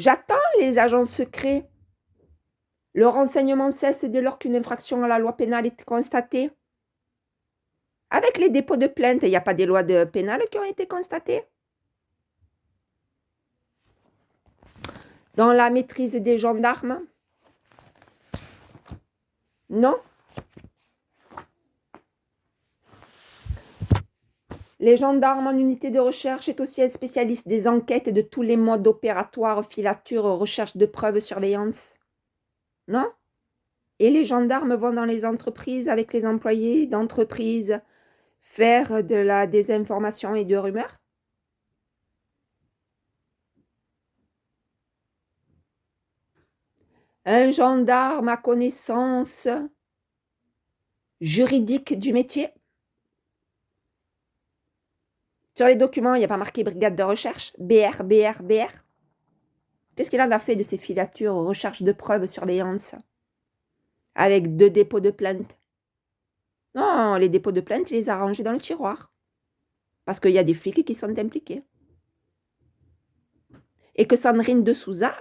J'attends les agents secrets. Le renseignement cesse dès lors qu'une infraction à la loi pénale est constatée. Avec les dépôts de plainte, il n'y a pas des lois pénales qui ont été constatées. Dans la maîtrise des gendarmes? Non. Les gendarmes en unité de recherche est aussi un spécialiste des enquêtes et de tous les modes opératoires, filatures, recherche de preuves, surveillance. Non. Et les gendarmes vont dans les entreprises avec les employés d'entreprise faire de la désinformation et de rumeurs? Un gendarme a connaissance juridique du métier? Sur les documents, il n'y a pas marqué brigade de recherche, BR, BR, BR. Qu'est-ce qu'il en a fait de ces filatures, recherche de preuves, surveillance, avec 2 dépôts de plainte? Non, les dépôts de plainte, il les a rangés dans le tiroir. Parce qu'il y a des flics qui sont impliqués. Et que Sandrine de Souza,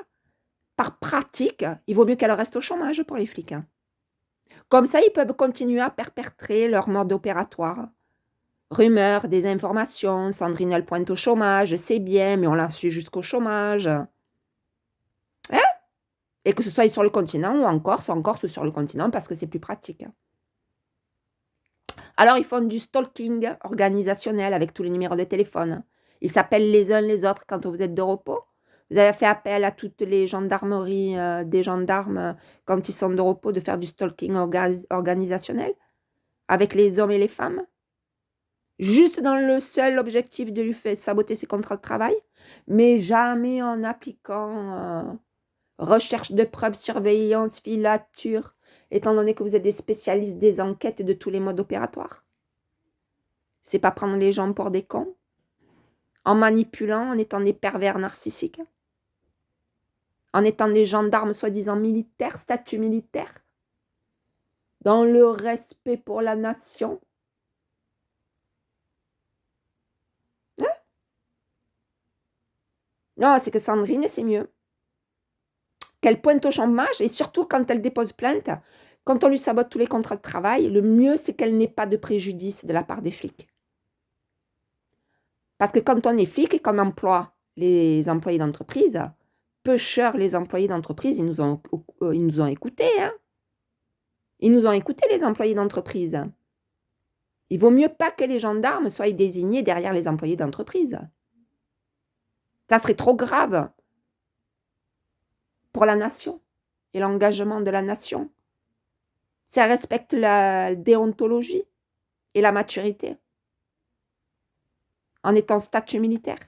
par pratique, il vaut mieux qu'elle reste au chômage pour les flics. Comme ça, ils peuvent continuer à perpétrer leur mode opératoire. Rumeurs, désinformation, Sandrine elle pointe au chômage, c'est bien, mais on la suit jusqu'au chômage. Hein? Et que ce soit sur le continent ou en Corse sur le continent, parce que c'est plus pratique. Alors, ils font du stalking organisationnel avec tous les numéros de téléphone. Ils s'appellent les uns les autres quand vous êtes de repos. Vous avez fait appel à toutes les gendarmeries des gendarmes quand ils sont de repos de faire du stalking organisationnel avec les hommes et les femmes, juste dans le seul objectif de lui faire saboter ses contrats de travail, mais jamais en appliquant recherche de preuves, surveillance, filature, étant donné que vous êtes des spécialistes des enquêtes et de tous les modes opératoires. C'est pas prendre les gens pour des cons, en manipulant, en étant des pervers narcissiques, en étant des gendarmes soi-disant militaires, statut militaire, dans le respect pour la nation. Hein? Non, c'est que Sandrine, c'est mieux. Qu'elle pointe au chômage, et surtout quand elle dépose plainte, quand on lui sabote tous les contrats de travail, le mieux, c'est qu'elle n'ait pas de préjudice de la part des flics. Parce que quand on est flic et qu'on emploie les employés d'entreprise, peu cher les employés d'entreprise, ils nous ont écoutés. Hein? Ils nous ont écoutés, les employés d'entreprise. Il vaut mieux pas que les gendarmes soient désignés derrière les employés d'entreprise. Ça serait trop grave pour la nation et l'engagement de la nation. Ça respecte la déontologie et la maturité en étant statut militaire.